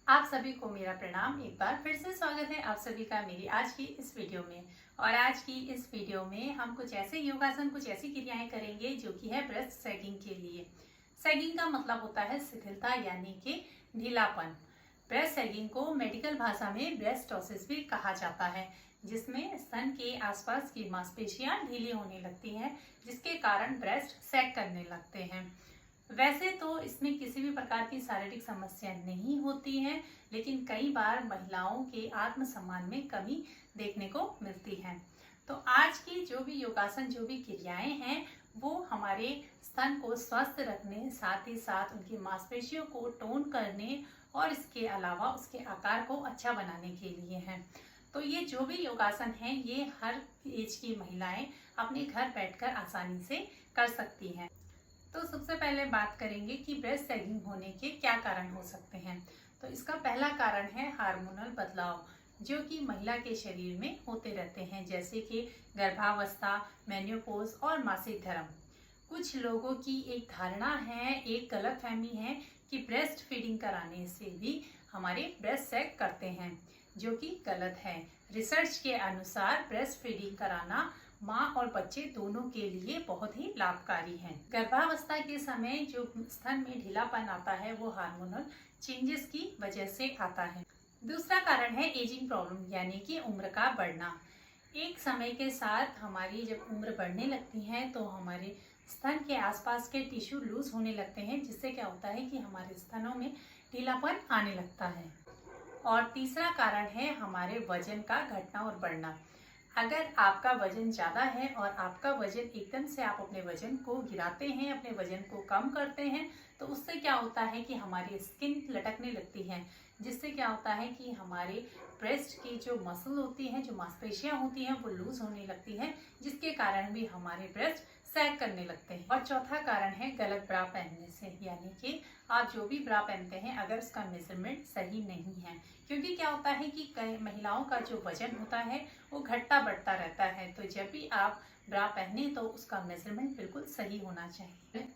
आप सभी को मेरा प्रणाम। एक बार फिर से स्वागत है आप सभी का मेरी आज की इस वीडियो में। और आज की इस वीडियो में हम कुछ ऐसे योगासन, कुछ ऐसी क्रियाएं करेंगे जो कि है ब्रेस्ट सैगिंग के लिए। सैगिंग का मतलब होता है शिथिलता यानी कि ढीलापन। ब्रेस्ट सैगिंग को मेडिकल भाषा में ब्रेस्टोसिस भी कहा जाता है, जिसमें स्तन के आसपास की मांसपेशियां ढीली होने लगती हैं, जिसके कारण ब्रेस्ट सैग करने लगते हैं। वैसे तो इसमें किसी भी प्रकार की शारीरिक समस्या नहीं होती है, लेकिन कई बार महिलाओं के आत्मसम्मान में कमी देखने को मिलती है। तो आज की जो भी योगासन, जो भी क्रियाएं हैं, वो हमारे स्तन को स्वस्थ रखने, साथ ही साथ उनकी मांसपेशियों को टोन करने और इसके अलावा उसके आकार को अच्छा बनाने के लिए हैं। तो ये जो भी योगासन हैं, ये हर एज की महिलाएं अपने घर बैठकर आसानी से कर सकती हैं। तो सबसे पहले बात करेंगे कि ब्रेस्ट सैगिंग होने के क्या कारण हो सकते हैं। तो इसका पहला कारण है हार्मोनल बदलाव, जो कि महिला के शरीर में होते रहते हैं, जैसे कि गर्भावस्था, मेन्योपॉज और मासिक धर्म। कुछ लोगों की एक धारणा है, एक गलतफहमी है कि ब्रेस्ट फीडिंग कराने से भी हमारे ब्रेस्ट सैग करते हैं, जो कि गलत है। रिसर्च के अनुसार ब्रेस्ट फीडिंग कराना माँ और बच्चे दोनों के लिए बहुत ही लाभकारी है। गर्भावस्था के समय जो स्तन में ढीलापन आता है, वो हार्मोनल चेंजेस की वजह से आता है। दूसरा कारण है एजिंग प्रॉब्लम, यानी कि उम्र का बढ़ना। एक समय के साथ हमारी जब उम्र बढ़ने लगती है तो हमारे स्तन के आसपास के टिश्यू लूज होने लगते हैं, जिससे क्या होता है कि हमारे स्तनों में ढीलापन आने लगता है। और तीसरा कारण है हमारे वजन का घटना और बढ़ना। अगर आपका वजन ज़्यादा है और आपका वजन एकदम से आप अपने वजन को गिराते हैं, अपने वजन को कम करते हैं, तो उससे क्या होता है कि हमारी स्किन लटकने लगती है, जिससे क्या होता है कि हमारे ब्रेस्ट की जो मसल होती हैं, जो मांसपेशियां होती हैं, वो लूज होने लगती हैं, जिसके कारण भी हमारे ब्रेस्ट सैग करने लगते हैं। और चौथा कारण है गलत ब्रा पहनने से, यानी कि आप जो भी ब्रा पहनते हैं, अगर उसका मेजरमेंट सही नहीं है, क्योंकि क्या होता है कि महिलाओं का जो वजन होता है वो घटता बढ़ता रहता है। तो जब भी आप ब्रा पहने तो उसका मेजरमेंट बिल्कुल सही होना चाहिए।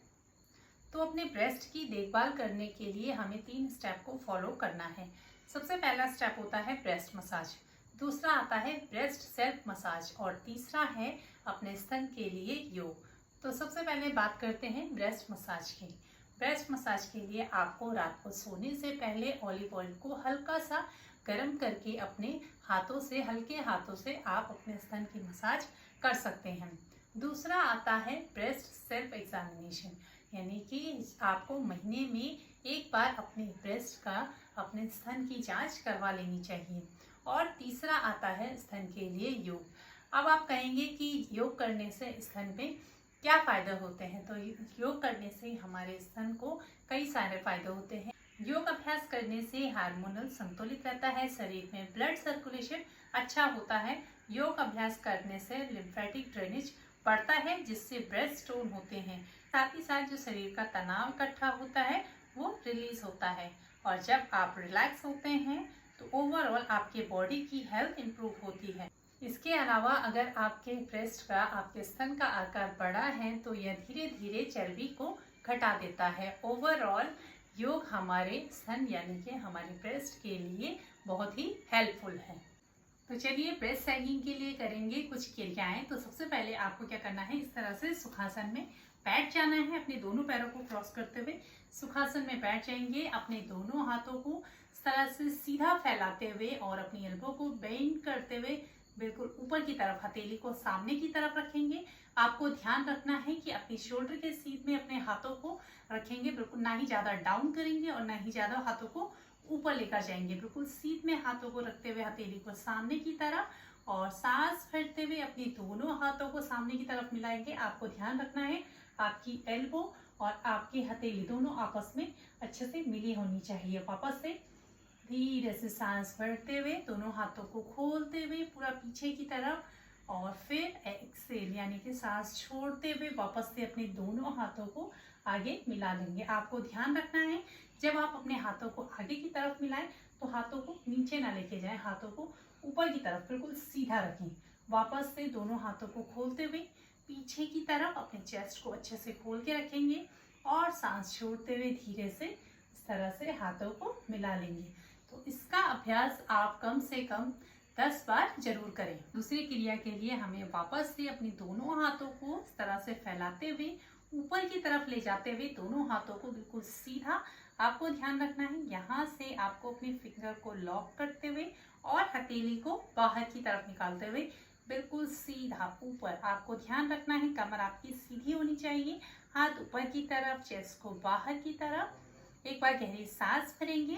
तो अपने ब्रेस्ट की देखभाल करने के लिए हमें 3 स्टेप को फॉलो करना है। सबसे पहला स्टेप होता है ब्रेस्ट मसाज, दूसरा आता है ब्रेस्ट सेल्फ मसाज, और तीसरा है अपने स्तन के लिए योग। तो सबसे पहले बात करते हैं ब्रेस्ट मसाज की। ब्रेस्ट मसाज के लिए आपको रात को सोने से पहले ऑलिव ऑयल को हल्का सा गर्म करके अपने हाथों से, हल्के हाथों से आप अपने स्तन की मसाज कर सकते हैं। दूसरा आता है ब्रेस्ट सेल्फ एग्जामिनेशन, यानी कि आपको महीने में एक बार अपने ब्रेस्ट का, अपने स्तन की जांच करवा लेनी चाहिए। और तीसरा आता है स्तन के लिए योग। अब आप कहेंगे कि योग करने से स्तन पे क्या फायदे होते हैं। तो योग करने से हमारे स्तन को कई सारे फायदे होते हैं। योग अभ्यास करने से हार्मोनल संतुलित रहता है, शरीर में ब्लड सर्कुलेशन अच्छा होता है। योग अभ्यास करने से लिम्फेटिक ड्रेनेज बढ़ता है, जिससे ब्रेस्ट टोन होते हैं। साथ ही साथ जो शरीर का तनाव इकट्ठा होता है वो रिलीज होता है। और जब आप रिलैक्स होते हैं तो ओवरऑल आपके बॉडी की हेल्थ इंप्रूव होती है। इसके अलावा अगर आपके ब्रेस्ट का, आपके स्तन का आकार बड़ा है तो यह धीरे धीरे चर्बी को घटा देता है। ओवरऑल योग हमारे स्तन यानी कि हमारे ब्रेस्ट के लिए बहुत ही हेल्पफुल है। तो चलिए ब्रेस्ट सैगिंग के लिए करेंगे कुछ क्रियाएं। तो सबसे पहले आपको क्या करना है, इस तरह से सुखासन में बैठ जाना है। अपने दोनों पैरों को क्रॉस करते हुए सुखासन में बैठ जाएंगे। अपने दोनों हाथों को इस तरह से सीधा फैलाते हुए और अपनी एल्बो को बेंड करते हुए बिल्कुल ऊपर की तरफ, हथेली को सामने की तरफ रखेंगे। आपको ध्यान रखना है कि अपनी शोल्डर के सीध में अपने हाथों को रखेंगे, बिल्कुल ना ही ज्यादा डाउन करेंगे और ना ही ज्यादा हाथों को ऊपर लेकर जाएंगे। बिल्कुल सीध में हाथों को रखते हुए हथेली को सामने की तरफ और सांस भरते हुए अपनी दोनों हाथों को सामने की तरफ मिलाएंगे। आपको ध्यान रखना है आपकी एल्बो और आपकी हथेली दोनों आपस में अच्छे से मिली होनी चाहिए। वापस से धीरे से सांस भरते हुए दोनों हाथों को खोलते हुए पूरा पीछे की तरफ, और फिर एक्सेल यानी कि सांस छोड़ते हुए वापस से अपने दोनों हाथों को आगे मिला लेंगे। आपको ध्यान रखना है जब आप अपने हाथों को आगे की तरफ मिलाएं तो हाथों को नीचे ना लेके जाएं, हाथों को ऊपर की तरफ बिल्कुल सीधा रखें। वापस से दोनों हाथों को खोलते हुए पीछे की तरफ अपने चेस्ट को अच्छे से खोल के रखेंगे और सांस छोड़ते हुए धीरे से इस तरह से हाथों को मिला लेंगे। तो इसका अभ्यास आप कम से कम 10 बार जरूर करें। दूसरी क्रिया के लिए हमें वापस से अपने दोनों हाथों को इस तरह से फैलाते हुए ऊपर की तरफ ले जाते हुए दोनों हाथों को बिल्कुल सीधा, आपको ध्यान रखना है यहाँ से आपको अपने फिंगर को लॉक करते हुए और हथेली को बाहर की तरफ निकालते हुए बिल्कुल सीधा ऊपर, आपको ध्यान रखना है कमर आपकी सीधी होनी चाहिए, हाथ ऊपर की तरफ, चेस्ट को बाहर की तरफ। एक बार गहरी सांस भरेंगे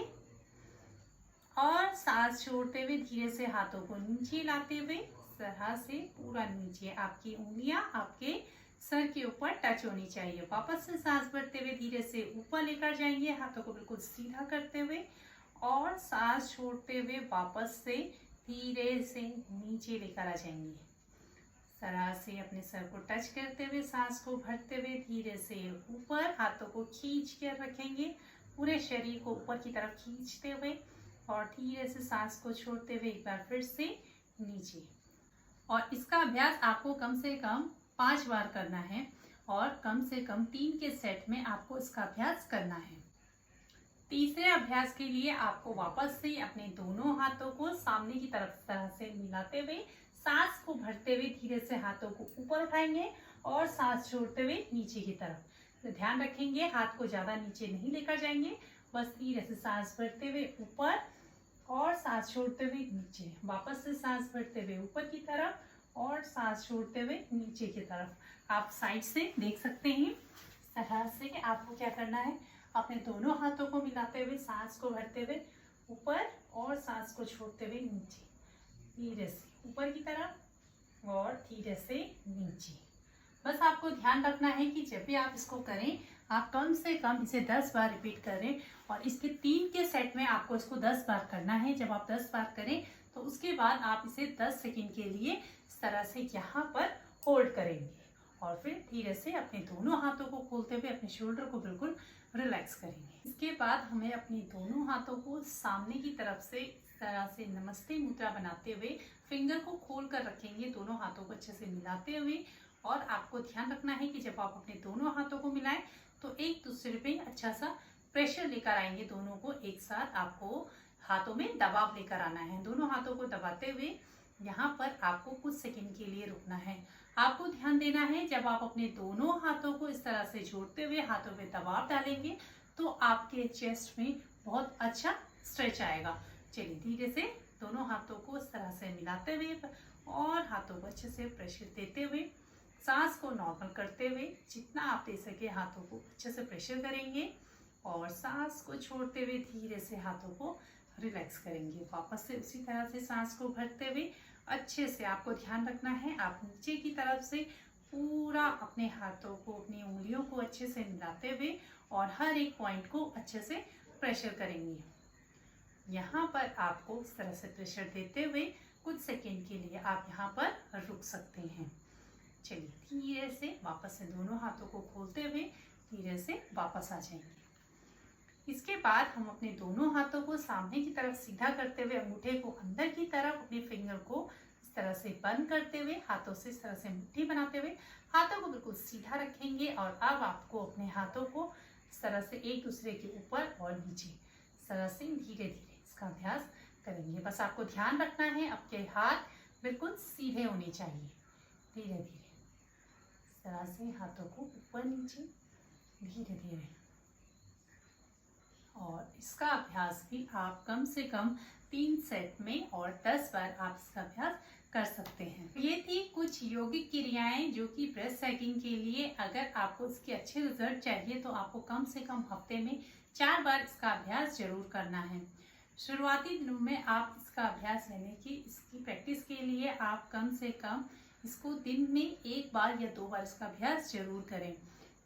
और सांस छोड़ते हुए धीरे से हाथों को नीचे लाते हुए इस तरह से पूरा नीचे, आपकी उंगलियां आपके सर के ऊपर टच होनी चाहिए। वापस से सांस भरते हुए धीरे से ऊपर लेकर जाएंगे, हाथों को बिल्कुल सीधा करते हुए और सांस छोड़ते हुए वापस से धीरे से नीचे लेकर आ जाएंगे। तरह से अपने सर को टच करते हुए सांस को भरते हुए धीरे से ऊपर, हाथों को खींच कर रखेंगे, पूरे शरीर को ऊपर की तरफ खींचते हुए और धीरे से सांस को छोड़ते हुए एक बार फिर से नीचे। और इसका अभ्यास आपको कम से कम 5 बार करना है और कम से कम 3 के सेट में आपको इसका अभ्यास करना है। तीसरे अभ्यास के लिए आपको वापस से अपने दोनों हाथों को सामने की तरफ तरह से मिलाते हुए सांस को भरते हुए धीरे से हाथों को ऊपर उठाएंगे और सांस छोड़ते हुए नीचे की तरफ। तो ध्यान रखेंगे हाथ को ज्यादा नीचे नहीं लेकर जाएंगे, बस धीरे से सांस भरते हुए ऊपर और सांस छोड़ते हुए नीचे, वापस से सांस भरते हुए ऊपर की तरफ और सांस छोड़ते हुए नीचे की तरफ। आप साइड से देख सकते हैं इस तरह से आपको क्या करना है, अपने दोनों हाथों को मिलाते हुए सांस को भरते हुए ऊपर और सांस को छोड़ते हुए नीचे, धीरे से ऊपर की तरफ और धीरे से नीचे। बस आपको ध्यान रखना है कि जब भी आप इसको करें आप कम से कम इसे 10 बार रिपीट करें और इसके 3 के सेट में आपको इसको 10 बार करना है। जब आप 10 बार करें तो उसके बाद आप इसे 10 सेकंड के लिए इस तरह से यहाँ पर होल्ड करेंगे और फिर धीरे से अपने दोनों हाथों को खोलते हुए अपने शोल्डर को बिल्कुल रिलैक्स करेंगे। इसके बाद हमें अपने दोनों हाथों को सामने की तरफ से इस तरह से नमस्ते मुद्रा बनाते हुए फिंगर को खोल कर रखेंगे, दोनों हाथों को अच्छे से मिलाते हुए। और आपको ध्यान रखना है कि जब आप अपने दोनों हाथों को मिलाएं तो एक दूसरे पे अच्छा सा प्रेशर लेकर आएंगे, दोनों को एक साथ आपको हाथों में दबाव लेकर आना है। दोनों हाथों को दबाते हुए यहाँ पर आपको कुछ सेकंड के लिए रुकना है। आपको ध्यान देना है जब आप अपने दोनों हाथों को इस तरह से जोड़ते हुए हाथों में दबाव डालेंगे तो आपके चेस्ट में बहुत अच्छा स्ट्रेच आएगा। चलिए धीरे से दोनों हाथों को इस तरह से मिलाते हुए और हाथों को अच्छे से प्रेशर देते हुए सांस को नॉर्मल करते हुए जितना आप दे सके हाथों को अच्छे से प्रेशर करेंगे और सांस को छोड़ते हुए धीरे से हाथों को रिलैक्स करेंगे। वापस से उसी तरह से सांस को भरते हुए अच्छे से आपको ध्यान रखना है आप नीचे की तरफ से पूरा अपने हाथों को, अपनी उंगलियों को अच्छे से मिलाते हुए और हर एक पॉइंट को अच्छे से प्रेशर करेंगे। यहाँ पर आपको इस तरह से प्रेशर देते हुए कुछ सेकंड के लिए आप यहाँ पर रुक सकते हैं। चलिए धीरे से वापस से दोनों हाथों को खोलते हुए धीरे से वापस आ जाएंगे। इसके बाद हम अपने दोनों हाथों को सामने की तरफ सीधा करते हुए अंगूठे को अंदर की तरफ, अपने फिंगर को इस तरह से बंद करते हुए हाथों से इस तरह से मुट्ठी बनाते हुए हाथों को बिल्कुल सीधा रखेंगे। और अब आपको अपने हाथों को इस तरह से एक दूसरे के ऊपर और नीचे इस तरह से धीरे धीरे इसका अभ्यास करेंगे। बस आपको ध्यान रखना है आपके हाथ बिल्कुल सीधे होने चाहिए। धीरे धीरे इस तरह से हाथों को ऊपर नीचे धीरे धीरे। और इसका अभ्यास भी आप कम से कम 3 सेट में और 10 बार आप इसका अभ्यास कर सकते हैं। ये थी कुछ योगिक क्रियाएं जो कि ब्रेस्ट सैगिंग के लिए, अगर आपको इसके अच्छे रिजल्ट चाहिए तो आपको कम से कम हफ्ते में 4 बार इसका अभ्यास जरूर करना है। शुरुआती दिनों में आप इसका अभ्यास यानी कि इसकी प्रैक्टिस के लिए आप कम से कम इसको दिन में 1 बार या 2 बार इसका अभ्यास जरूर करें।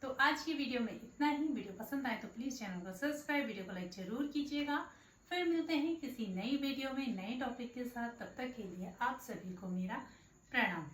तो आज की वीडियो में इतना ही। वीडियो पसंद आए तो प्लीज चैनल को सब्सक्राइब, वीडियो को लाइक जरूर कीजिएगा। फिर मिलते हैं किसी नई वीडियो में नए टॉपिक के साथ। तब तक के लिए आप सभी को मेरा प्रणाम।